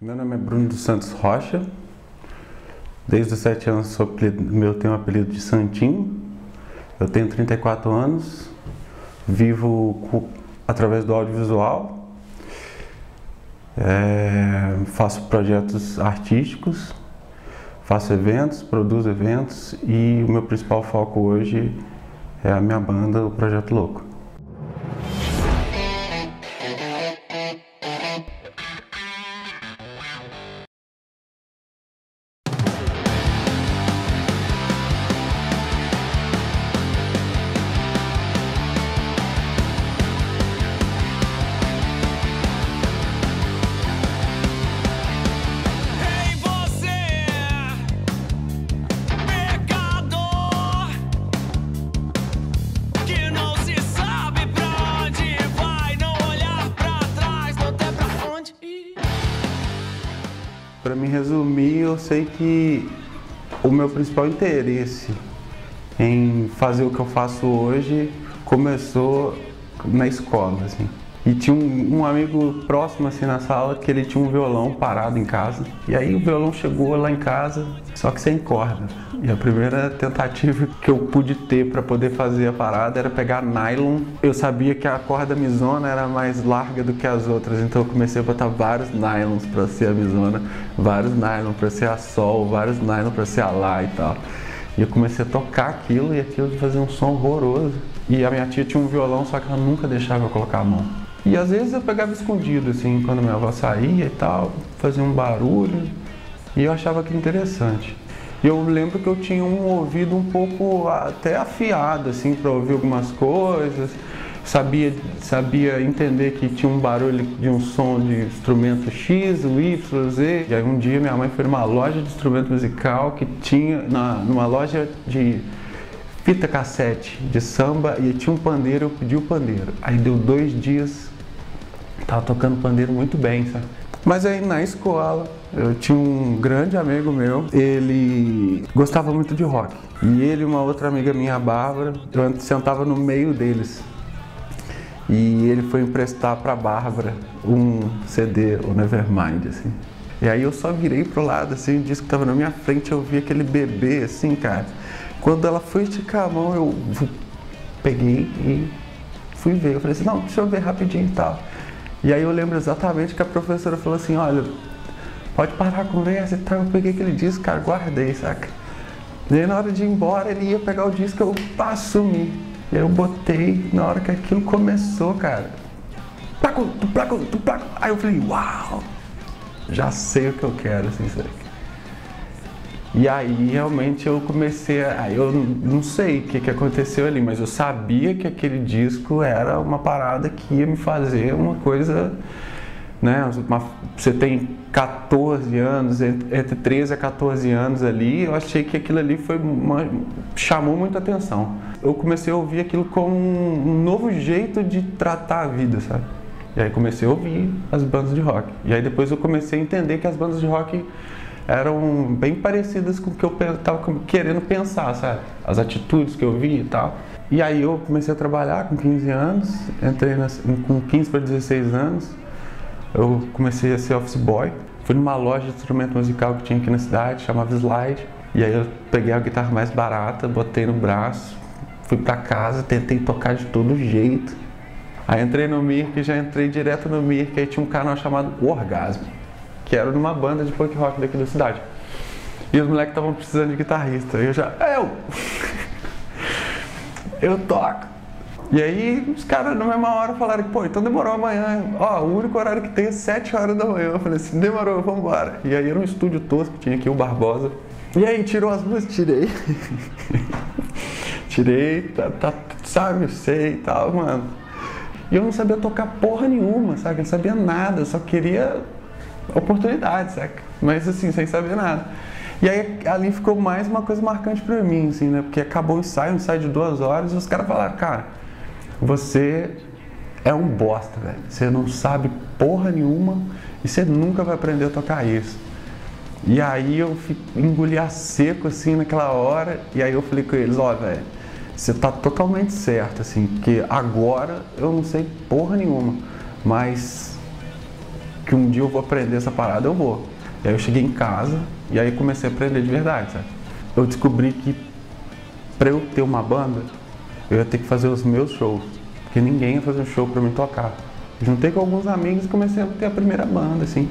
Meu nome é Bruno dos Santos Rocha. Desde os 7 anos eu tenho o apelido de Santinho. Eu tenho 34 anos, vivo através do audiovisual, faço projetos artísticos, faço eventos, produzo eventos e o meu principal foco hoje é a minha banda, o Projeto Louco. Para me resumir, eu sei que o meu principal interesse em fazer o que eu faço hoje começou na escola, assim. E tinha um amigo próximo, assim, na sala, que ele tinha um violão parado em casa. E aí o violão chegou lá em casa, só que sem corda. E a primeira tentativa que eu pude ter para poder fazer a parada era pegar nylon. Eu sabia que a corda misona era mais larga do que as outras, então eu comecei a botar vários nylons para ser a misona, vários nylon para ser a sol, vários nylon para ser a lá e tal. E eu comecei a tocar aquilo e aquilo fazia um som horroroso. E a minha tia tinha um violão, só que ela nunca deixava eu colocar a mão. E às vezes eu pegava escondido, assim, quando minha avó saía e tal, fazia um barulho, e eu achava aquilo interessante. E eu lembro que eu tinha um ouvido um pouco até afiado, assim, para ouvir algumas coisas, sabia entender que tinha um barulho de um som de instrumento X, o Y, o Z. E aí um dia minha mãe foi numa loja de instrumento musical que tinha, numa loja de fita cassete de samba, e tinha um pandeiro, eu pedi o pandeiro. Aí deu 2 dias, tava tocando pandeiro muito bem, sabe? Mas aí na escola, eu tinha um grande amigo meu, ele gostava muito de rock. E ele e uma outra amiga minha, a Bárbara, eu sentava no meio deles. E ele foi emprestar pra Bárbara um CD, o Nevermind, assim. E aí eu só virei pro lado, assim, o disco tava na minha frente, eu vi aquele bebê, assim, cara. Quando ela foi esticar a mão, eu peguei e fui ver. Eu falei assim, não, deixa eu ver rapidinho e tal. E aí eu lembro exatamente que a professora falou assim, olha, pode parar a conversa e tal. Eu peguei aquele disco, cara, guardei, saca? E aí na hora de ir embora, ele ia pegar o disco, eu sumi. E aí eu botei, na hora que aquilo começou, cara. Aí eu falei, uau, já sei o que eu quero, assim, saca? E aí realmente eu comecei eu não sei o que aconteceu ali, mas eu sabia que aquele disco era uma parada que ia me fazer uma coisa, né? Você tem 14 anos, entre 13 a 14 anos ali, eu achei que aquilo ali chamou muita atenção. Eu comecei a ouvir aquilo como um novo jeito de tratar a vida, sabe? E aí comecei a ouvir as bandas de rock. E aí depois eu comecei a entender que as bandas de rock eram bem parecidas com o que eu estava querendo pensar, sabe? As atitudes que eu vi e tal. E aí eu comecei a trabalhar com 15 anos, entrei com 15 para 16 anos, eu comecei a ser office boy. Fui numa loja de instrumento musical que tinha aqui na cidade, chamava Slide. E aí eu peguei a guitarra mais barata, botei no braço, fui para casa, tentei tocar de todo jeito. Aí entrei no Mirk, já entrei direto no Mirk, aí tinha um canal chamado O Orgasmo, que era numa banda de punk rock daqui da cidade. E os moleques estavam precisando de guitarrista. E eu toco. E aí os caras na mesma hora falaram que, pô, então demorou amanhã. Ó, o único horário que tem é 7 horas da manhã. Eu falei assim, demorou, vamos embora. E aí era um estúdio tosco, tinha aqui o Barbosa. E aí tirou as músicas, tirei. Tirei, sabe, eu sei e tal, mano. E eu não sabia tocar porra nenhuma, sabe? Eu não sabia nada, eu só queria oportunidade, saca? Mas assim, sem saber nada. E aí ali ficou mais uma coisa marcante pra mim, assim, né? Porque acabou o ensaio de 2 horas, e os caras falaram, cara, você é um bosta, velho. Você não sabe porra nenhuma e você nunca vai aprender a tocar isso. E aí eu engoli a seco, assim, naquela hora, e aí eu falei com eles, ó, velho, você tá totalmente certo, assim, porque agora eu não sei porra nenhuma, mas que um dia eu vou aprender essa parada, eu vou. E aí eu cheguei em casa e aí comecei a aprender de verdade, sabe? Eu descobri que pra eu ter uma banda, eu ia ter que fazer os meus shows, porque ninguém ia fazer um show pra mim tocar. Juntei com alguns amigos e comecei a ter a primeira banda, assim.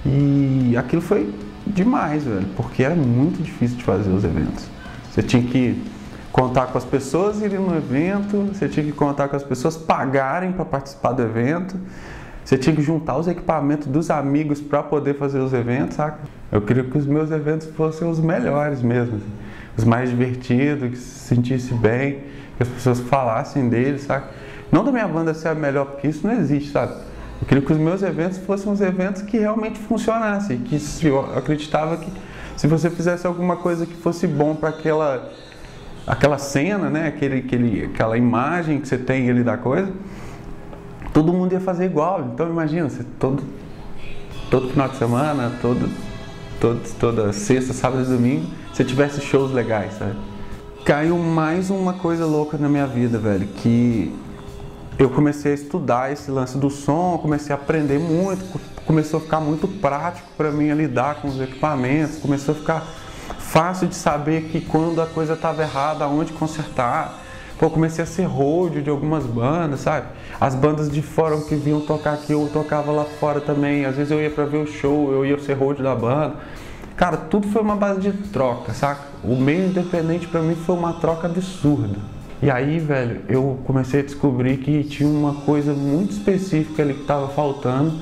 E aquilo foi demais, velho, porque era muito difícil de fazer os eventos. Você tinha que contar com as pessoas irem no evento, você tinha que contar com as pessoas pagarem para participar do evento, você tinha que juntar os equipamentos dos amigos para poder fazer os eventos, saca? Eu queria que os meus eventos fossem os melhores mesmo, assim, os mais divertidos, que se sentisse bem, que as pessoas falassem deles, saca? Não da minha banda ser a melhor, porque isso não existe, sabe? Eu queria que os meus eventos fossem os eventos que realmente funcionassem, que eu acreditava que se você fizesse alguma coisa que fosse bom para aquela cena, né? Aquela imagem que você tem ali da coisa, todo mundo ia fazer igual. Então imagina, você todo final de semana, toda sexta, sábado e domingo, você tivesse shows legais, sabe? Caiu mais uma coisa louca na minha vida, velho, que eu comecei a estudar esse lance do som, comecei a aprender muito, começou a ficar muito prático para mim a lidar com os equipamentos, começou a ficar fácil de saber que quando a coisa estava errada, aonde consertar. Pô, comecei a ser road de algumas bandas, sabe? As bandas de fora que vinham tocar aqui, eu tocava lá fora também. Às vezes eu ia pra ver o show, eu ia ser road da banda. Cara, tudo foi uma base de troca, saca? O meio independente pra mim foi uma troca absurda. E aí, velho, eu comecei a descobrir que tinha uma coisa muito específica ali que tava faltando,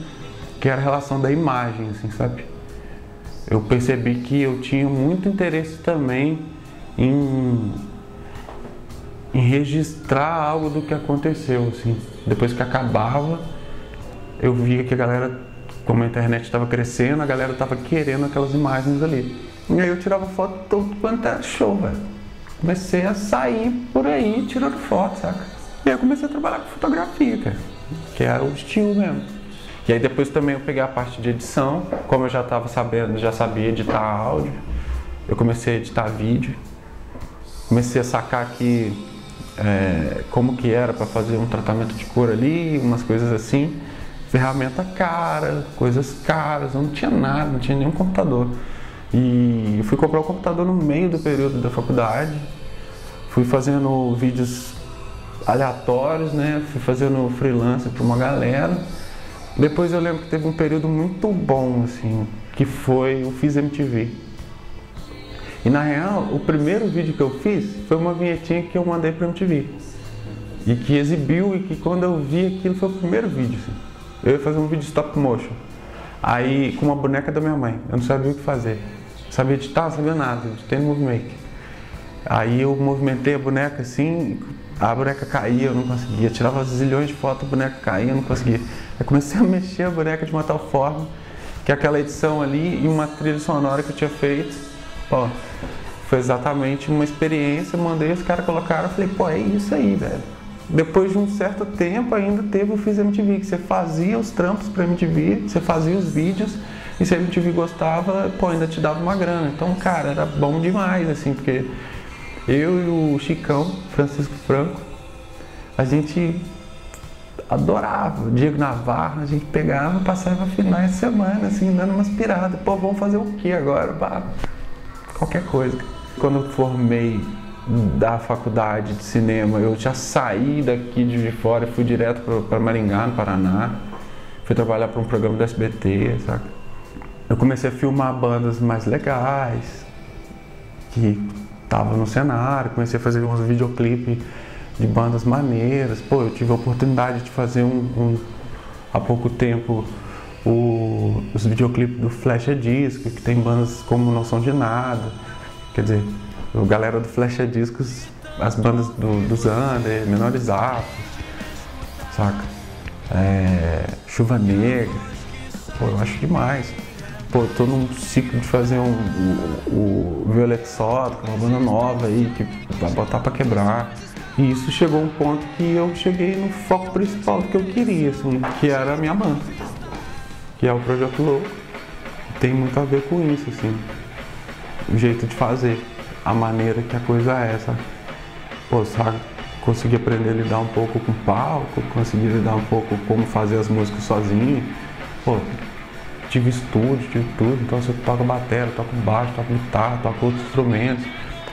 que era a relação da imagem, assim, sabe? Eu percebi que eu tinha muito interesse também em registrar algo do que aconteceu, assim. Depois que acabava, eu via que a galera, como a internet estava crescendo, a galera estava querendo aquelas imagens ali. E aí eu tirava foto todo quanto era show, velho. Comecei a sair por aí tirando foto, saca? E aí eu comecei a trabalhar com fotografia, cara, que era o estilo mesmo. E aí depois também eu peguei a parte de edição, como eu já estava sabendo, já sabia editar áudio, eu comecei a editar vídeo, comecei a sacar que como que era para fazer um tratamento de cor ali, umas coisas assim, ferramenta cara, coisas caras, eu não tinha nada, não tinha nenhum computador. E eu fui comprar o computador no meio do período da faculdade, fui fazendo vídeos aleatórios, né? Fui fazendo freelance para uma galera. Depois eu lembro que teve um período muito bom, assim, que foi o Fiz MTV. E na real, o primeiro vídeo que eu fiz foi uma vinhetinha que eu mandei para MTV. E que exibiu, e que quando eu vi aquilo foi o primeiro vídeo, assim. Eu ia fazer um vídeo stop motion. Aí, com uma boneca da minha mãe, eu não sabia o que fazer. Não sabia editar, não sabia nada, eu editei no Movie Maker. Aí eu movimentei a boneca assim, a boneca caía, eu não conseguia. Tirava zilhões de fotos, a boneca caía, eu não conseguia. Aí comecei a mexer a boneca de uma tal forma que aquela edição ali e uma trilha sonora que eu tinha feito, ó, foi exatamente uma experiência. Mandei, os caras colocaram, falei, pô, é isso aí, velho. Depois de um certo tempo ainda teve o Fiz MTV, que você fazia os trampos pra MTV, você fazia os vídeos, e se a MTV gostava, pô, ainda te dava uma grana. Então, cara, era bom demais, assim, porque eu e o Chicão, Francisco Franco, a gente adorava. O Diego Navarro, a gente pegava, passava finais de semana, assim, dando umas piradas. Pô, vamos fazer o que agora? Bah, qualquer coisa. Quando eu formei da faculdade de cinema, eu já saí daqui de fora, fui direto para Maringá, no Paraná. Fui trabalhar para um programa do SBT, saca? Eu comecei a filmar bandas mais legais, que estavam no cenário, comecei a fazer uns videoclipes de bandas maneiras. Pô, eu tive a oportunidade de fazer há pouco tempo os videoclipes do Flecha Disco, que tem bandas como Não São de Nada, quer dizer, a galera do Flecha Discos, as bandas do Zander, Menores Afros, saca? Chuva Negra, pô, eu acho demais. Pô, tô num ciclo de fazer o Violet Soda, uma banda nova aí, que vai botar pra quebrar. E isso chegou a um ponto que eu cheguei no foco principal do que eu queria, assim, que era a minha banda, que é o Projeto Louco. Tem muito a ver com isso, assim, o jeito de fazer, a maneira que a coisa é essa. Pô, sabe, consegui aprender a lidar um pouco com o palco, consegui lidar um pouco como fazer as músicas sozinho, pô, tive estúdio, tive tudo, então você toca bateria, toca baixo, toca guitarra, toca outros instrumentos,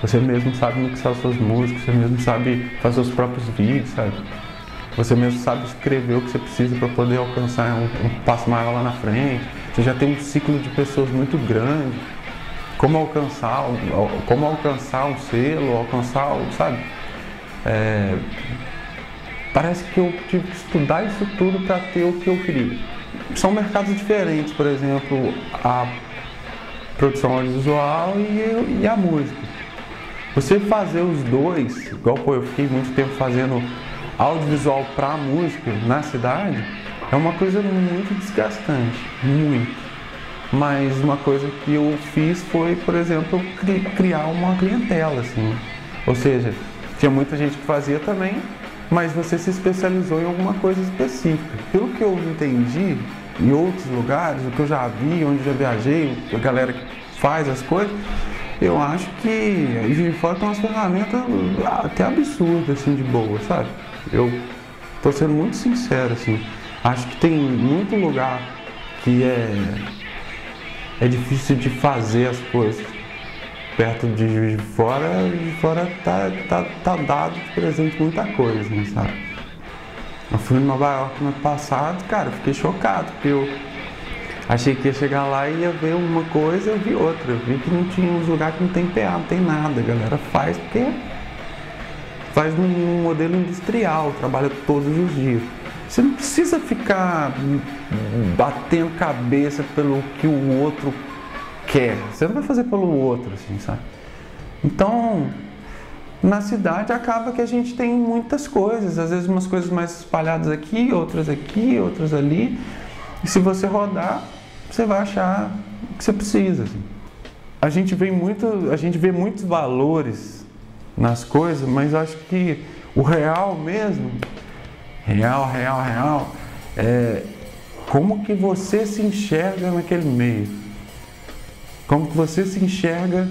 você mesmo sabe mixar suas músicas, você mesmo sabe fazer os próprios vídeos, sabe? Você mesmo sabe escrever o que você precisa para poder alcançar um passo maior lá na frente. Você já tem um ciclo de pessoas muito grande. Como alcançar um selo, alcançar, sabe? Parece que eu tive que estudar isso tudo para ter o que eu queria. São mercados diferentes, por exemplo, a produção audiovisual e a música. Você fazer os dois, igual eu fiquei muito tempo fazendo audiovisual para música na cidade, é uma coisa muito desgastante, muito. Mas uma coisa que eu fiz foi, por exemplo, criar uma clientela, assim. Ou seja, tinha muita gente que fazia também, mas você se especializou em alguma coisa específica. Pelo que eu entendi, em outros lugares, o que eu já vi, onde já viajei, a galera que faz as coisas, eu acho que em Juiz de Fora tem umas ferramentas até absurdas, assim, de boa, sabe? Eu tô sendo muito sincero, assim. Acho que tem muito lugar que é difícil de fazer as coisas. Perto de Juiz de Fora tá dado de presente muita coisa, né, sabe? Eu fui em Nova York no ano passado, cara, eu fiquei chocado, porque eu achei que ia chegar lá e ia ver uma coisa, eu vi outra. Eu vi que não tinha uns lugares que não tem PA, não tem nada. A galera faz porque faz num modelo industrial, trabalha todos os dias. Você não precisa ficar batendo cabeça pelo que o outro quer. Você não vai fazer pelo outro, assim, sabe? Então, na cidade acaba que a gente tem muitas coisas. Às vezes umas coisas mais espalhadas aqui, outras ali. E se você rodar, você vai achar o que você precisa, assim. A gente vê muitos valores nas coisas, mas eu acho que o real mesmo, real, é como que você se enxerga naquele meio. Como que você se enxerga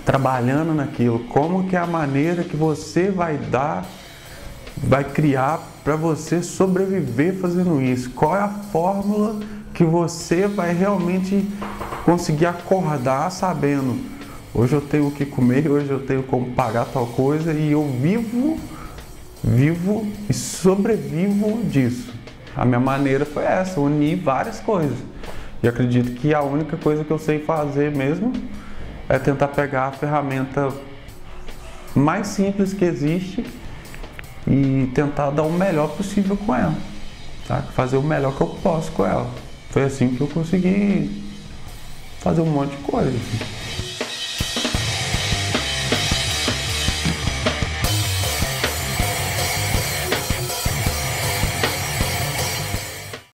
trabalhando naquilo. Como que é a maneira que você vai criar para você sobreviver fazendo isso. Qual é a fórmula que você vai realmente conseguir acordar sabendo: hoje eu tenho o que comer, hoje eu tenho como pagar tal coisa e eu vivo e sobrevivo disso. A minha maneira foi essa, unir várias coisas. E acredito que a única coisa que eu sei fazer mesmo é tentar pegar a ferramenta mais simples que existe e tentar dar o melhor possível com ela, tá? Fazer o melhor que eu posso com ela. Foi assim que eu consegui fazer um monte de coisa, assim.